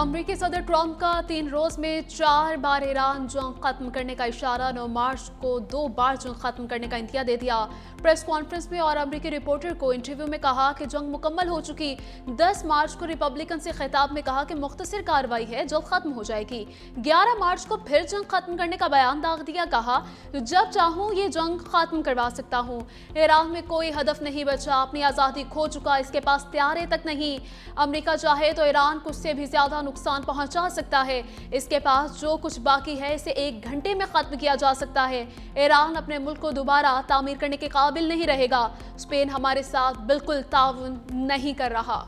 अमेरिकी सदर ट्रंप का 3 रोज में 4 बार ईरान जंग खत्म करने का इशारा। 9 मार्च को 2 बार जंग खत्म करने का इंदिया दे दिया। प्रेस कॉन्फ्रेंस में और अमेरिकी रिपोर्टर को इंटरव्यू में कहा कि जंग मुकम्मल हो चुकी। 10 मार्च को रिपब्लिकन से खिताब में कहा कि मुख्तसर कार्रवाई है, जल्द खत्म हो जाएगी। 11 मार्च को फिर जंग खत्म करने का बयान दाग दिया। कहा जब चाहूं ये जंग खत्म करवा सकता हूं। ईरान में कोई हदफ नहीं बचा, अपनी आजादी खो चुका, इसके पास तैयारे तक नहीं। अमेरिका चाहे तो ईरान को उससे भी ज्यादा नुकसान पहुंचा सकता है। इसके पास जो कुछ बाकी है इसे 1 घंटे में खत्म किया जा सकता है। ईरान अपने मुल्क को दोबारा तामीर करने के काबिल नहीं रहेगा। स्पेन हमारे साथ बिल्कुल ताउन नहीं कर रहा।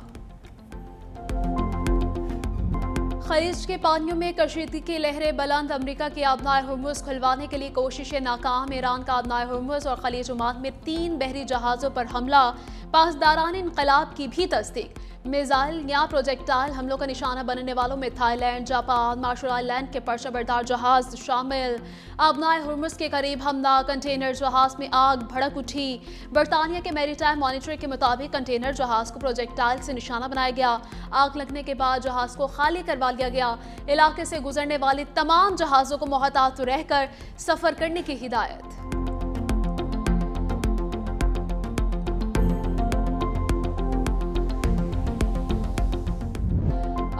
खलीज के पानियों में कशीदगी की लहरें बुलंद। अमेरिका की आबनाए हुर्मुज़ खुलवाने के लिए कोशिशें नाकाम। ईरान का आबनाए हुर्मुज़ और खलीज ओमान में 3 बहरी जहाज़ों पर हमला। पासदारान इनकलाब की भी तस्दीक। मिसाइल या प्रोजेक्टाइल हमलों का निशाना बनने वालों में थाईलैंड, जापान, मार्शल आइलैंड के पर्चाबरदार जहाज शामिल। आबनाए हुर्मुज़ के करीब हमला। कंटेनर जहाज में आग भड़क उठी। बरतानिया के मैरीटाइम मॉनिटर के मुताबिक कंटेनर जहाज को प्रोजेक्टाइल से निशाना बनाया गया। आग लगने के बाद जहाज को खाली करवा लिया गया। इलाके से गुजरने वाले तमाम जहाजों को मोहतात रहकर सफर करने की हिदायत।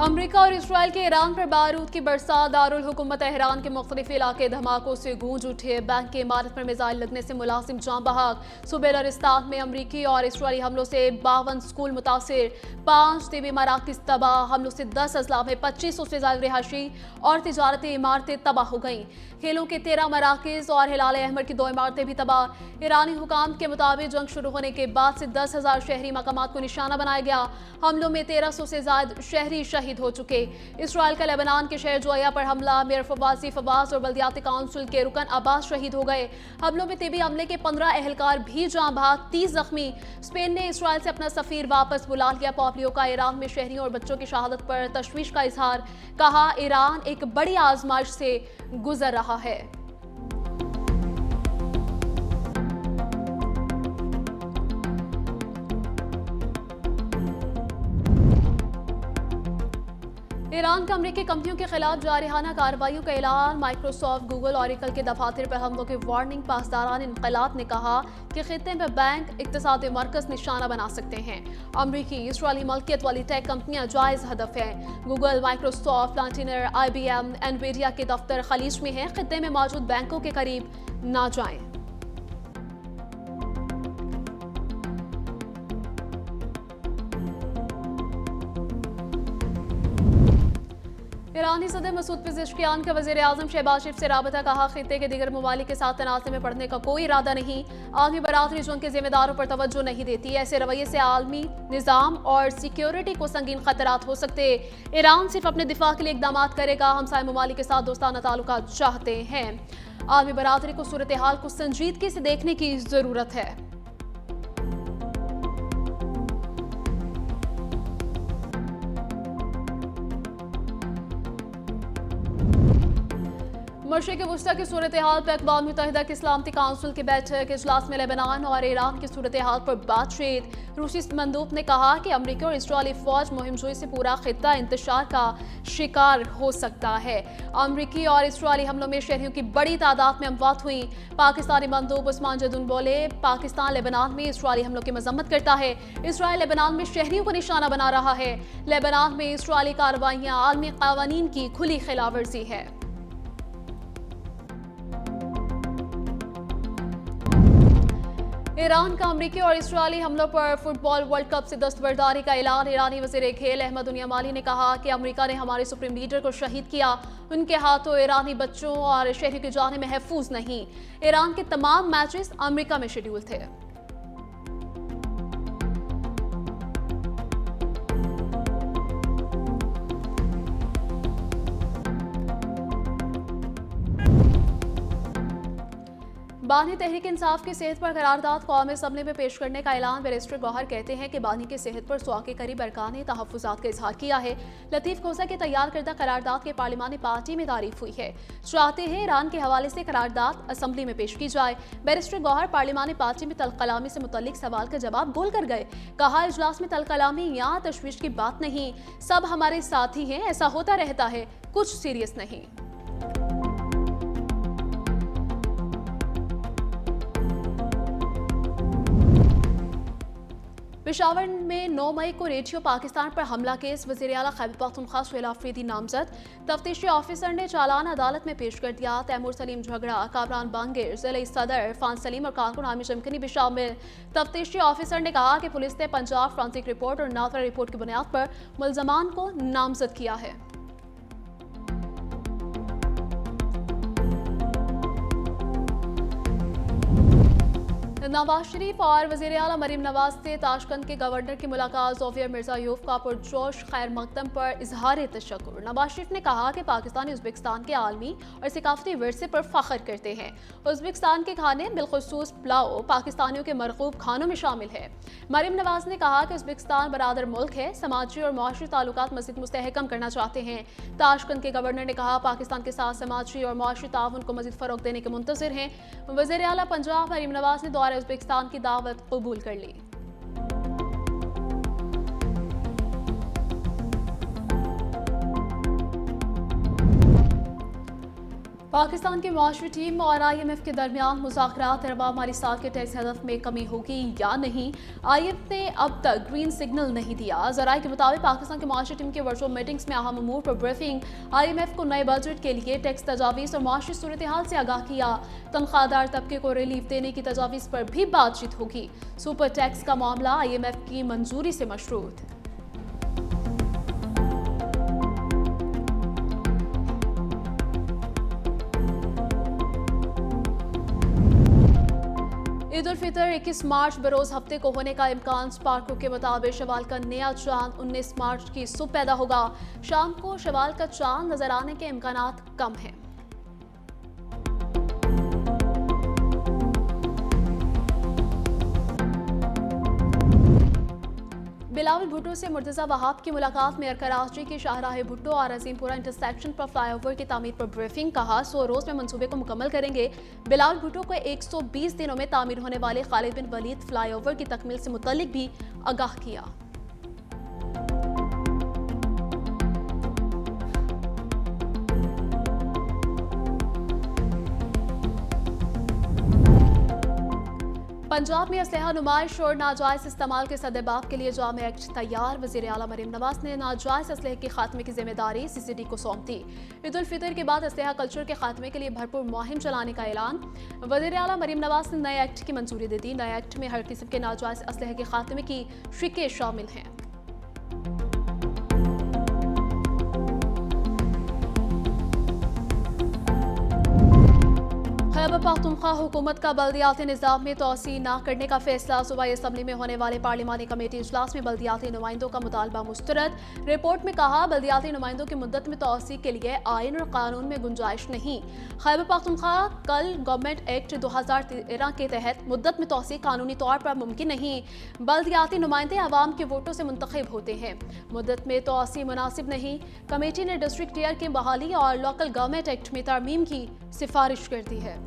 अमेरिका और इसराइल के ईरान पर बारूद की बरसात। दारुल हुकूमत तेहरान के मुख्तलिफ इलाके धमाकों से गूंज उठे। बैंक की इमारत पर मिसाइल लगने से मुलाजिम जाँ बहक। सूबे-ए-लरिस्तान में अमरीकी और इसराइली हमलों से 52 स्कूल मुतासिर। 5 तिबी मराकज़ तबाह। हमलों से 10 अजला में 2500 से ज्यादा रिहायशी और तिजारती इमारतें तबाह हो गईं। खेलों के 13 मराकज़ और हिलाल अहमर की 2 इमारतें भी तबाह। ईरानी हुकाम के मुताबिक जंग शुरू होने के बाद से 10,000 शहरी मकामात को निशाना बनाया गया। हमलों में 1300 से ज्यादा शहरी शहीद हो चुके। इसराइल का लेबनान के शहर जोया पर हमला। मेयर फवाजी फवाज और बल्दियाती काउंसिल के रुकन अब्बास शहीद हो गए। हमलों में तिबी अमले के 15 एहलकार भी जाँ बहक, 30 जख्मी। स्पेन ने इसराइल से अपना सफीर वापस बुला लिया। पोम्पियो का ईरान में शहरियों और बच्चों की शहादत पर तशवीश का इजहार। कहा ईरान एक बड़ी आजमाइश से गुजर रहा है। ईरान का अमेरिकी कंपनियों के खिलाफ जारहाना कार्रवाइयों का ऐलान। माइक्रोसॉफ्ट, गूगल, ऑरिकल के दफातर पर हमलों की वार्निंग। पासदारान इनकलाब ने कहा कि खित्ते में बैंक, इक्तिसादी मरकज निशाना बना सकते हैं। अमरीकी इसराइली मल्कियत वाली टेक कंपनियां जायज हदफ हैं। गूगल, माइक्रोसॉफ्ट, प्लांटिनर, IBM, एनवीडिया के दफ्तर खलीज में हैं। खित्ते में मौजूद बैंकों के करीब ना जाएं। ईरानी सदर मसूद पेज़ेश्कियान का वज़ीर आज़म शहबाज शरीफ से राबता। कहा खित्ते के दीगर ममालिक के साथ तनाज़े में पड़ने का कोई इरादा नहीं। आलमी बरादरी जंग के जिम्मेदारों पर तवज्जो नहीं देती। ऐसे रवैये से आलमी निज़ाम और सिक्योरिटी को संगीन खतरात हो सकते। ईरान सिर्फ अपने दिफा के लिए इकदाम करेगा। हमसाय ममालिक के साथ दोस्ताना ताल्लुकात चाहते हैं। आलमी बरादरी को सूरत हाल को संजीदगी से देखने की जरूरत है। मशरिक़ वुस्ता की सूरत हाल पर अक़वाम मुत्तहिदा की सलामती काउंसिल की बैठक। इजलास में लेबनान और ईरान की सूरत हाल पर बातचीत। रूसी मंदूब ने कहा कि अमरीकी और इसराइली फौज मुहिमजोई से पूरा खित्ता इंतशार का शिकार हो सकता है। अमरीकी और इसराइली हमलों में शहरियों की बड़ी तादाद में अमवात हुई। पाकिस्तानी मंदूब उस्मान जदून बोले, पाकिस्तान लेबनान में इसराइली हमलों की मजम्मत करता है। इसराइल लेबनान में शहरियों को निशाना बना रहा है। लेबनान में इसराइली कार्रवाइयां आलमी कानून की खुली खिलाफवर्जी है। ईरान का अमरीकी और इसराइली हमलों पर फुटबॉल वर्ल्ड कप से दस्तबरदारी का ऐलान। ईरानी वज़ीर खेल अहमद उनियामाली ने कहा कि अमरीका ने हमारे सुप्रीम लीडर को शहीद किया। उनके हाथों ईरानी बच्चों और शहरियों की जानें महफूज नहीं। ईरान के तमाम मैचेस अमरीका में शेड्यूल थे। बानी तहरीक इंसाफ की सेहत पर करारदाद कौमी असम्बली में पेश करने का ऐलान। बैरिस्टर गौहर कहते हैं कि बानी की सेहत पर 100 के करीब अरकान ने तहफ्फुज़ात का इजहार किया है। लतीफ खोसा की तैयार करदा करारदाद के पार्लिमानी पार्टी में तारीफ हुई है। चाहते हैं ईरान के हवाले से करारदाद असम्बली में पेश की जाए। बैरिस्टर गौहर पार्लिमानी पार्टी में तलकलामी से मुतल्लिक सवाल का जवाब गोल कर गए। कहा, इजलास में तलकलामी या तशवीश की बात नहीं, सब हमारे साथी हैं, ऐसा होता रहता है, कुछ सीरियस नहीं। पेशावर में 9 मई को रेडियो पाकिस्तान पर हमला केस वज़ीर आला खैबर पख्तूनख्वा सुहेल आफरीदी नामजद। तफ्तीशी ऑफिसर ने चालान अदालत में पेश कर दिया। तैमूर सलीम झगड़ा, कामरान बांगिर, ज़िले सदर इरफान सलीम और कारकुन आमिर चमकनी भी शामिल। तफ्तीशी ऑफिसर ने कहा कि पुलिस ने पंजाब फ्रांसिक रिपोर्ट और नाथरा रिपोर्ट की बुनियाद पर मुल्ज़मान को नामजद किया है। नवाज शरीफ और वज़ीर आला मरीम नवाज से ताशकंद के गवर्नर की मुलाकात। ज़ोफिया मिर्जा यूफ का पुरजोश खैर मकदम पर इजहार तशक्कुर। नवाज शरीफ ने कहा कि पाकिस्तानी उज़्बेकिस्तान के आलमी और सकाफती विरसे पर फख्र करते हैं। उज़्बेकिस्तान के खाने बिलखुसूस पुलाव पाकिस्तानियों के मरगूब खानों में शामिल है। मरीम नवाज ने कहा कि उज़्बेकिस्तान बरादर मुल्क है, समाजी और मुआशी ताल्लुकात मज़ीद मुस्तहकम करना चाहते हैं। ताशकंद के गवर्नर ने कहा, पाकिस्तान के साथ समाजी और मुआशी ताउन को मज़ीद फ़रोग़ देने के मुंतज़िर हैं। वज़ीर आला पंजाब मरीम नवाज ने दौरे उज़्बेकिस्तान की दावत कबूल कर ली। पाकिस्तान की मुआशी टीम और IMF के दरमियान मुज़ाकरात। रवा माली साल के टैक्स हदफ में कमी होगी या नहीं, IMF ने अब तक ग्रीन सिग्नल नहीं दिया। ज़राए के मुताबिक पाकिस्तान की मुआशी टीम की वर्चुअल मीटिंग्स में अहम अमूर पर ब्रीफिंग। IMF को नए बजट के लिए टैक्स तजावीज़ और मुआशी सूरत हाल से आगाह किया। तनख्वाहदार तबके को रिलीफ देने की तजावीज़ पर भी बातचीत होगी। सुपर टैक्स का मामला IMF की मंजूरी से मशरूत। ईद उल फितर 21 मार्च बरोज हफ्ते को होने का इम्कान। स्पार्को के मुताबिक शवाल का नया चांद 19 मार्च की सुबह पैदा होगा। शाम को शवाल का चांद नजर आने के इम्कानात कम हैं। बिलावल भुट्टो से मुर्तज़ा वहाब की मुलाकात। मेयर कराची की शाहराह भुट्टो और अजीमपुरा इंटरसेक्शन पर फ्लाईओवर की तामीर पर ब्रीफिंग। कहा, 100 रोज में मंसूबे को मुकम्मल करेंगे। बिलावल भुट्टो को 120 दिनों में तामीर होने वाले खालिद बिन वलीद फ्लाईओवर की तकमील से मुतल्लिक भी आगाह किया। पंजाब में असलहा नुमाइश और नाजायज इस्तेमाल के सदेबाब के लिए जामे एक्ट तैयार। वज़ीर आला मरीम नवाज ने नाजायज असलहे के खात्मे की जिम्मेदारी CCD को सौंप दी। ईद उल फितर के बाद असलहा कल्चर के खात्मे के लिए भरपूर मुहिम चलाने का ऐलान। वज़ीर आला मरीम नवाज ने नए एक्ट की मंजूरी दे दी। नए एक्ट में हर किस्म के नाजायज असलहे के खात्मे की शिकें शामिल हैं। खैबर पख्तूनख्वा हुकूमत का बल्दियाती निज़ाम में तोसी न करने का फैसला। सूबाई असम्बली में होने वाले पार्लिमानी कमेटी इजलास में बल्दियाती नुमाइंदों का मुतालबा मुस्तरद। रिपोर्ट में कहा, बल्दियाती नुमाइंदों की मुद्दत में तोसी के लिए आइन और कानून में गुंजाइश नहीं। खैबर पख्तूनख्वा कल गवर्नमेंट एक्ट 2013 के तहत मुद्दत में तोसी कानूनी तौर पर मुमकिन नहीं। बल्दियाती नुमाइंदे अवाम के वोटों से मुंतखब होते हैं, मुद्दत में तोसी मुनासिब नहीं। कमेटी ने डिस्ट्रिक्ट ईयर की बहाली और लोकल गवर्नमेंट एक्ट में तरमीम की सिफारिश कर दी है।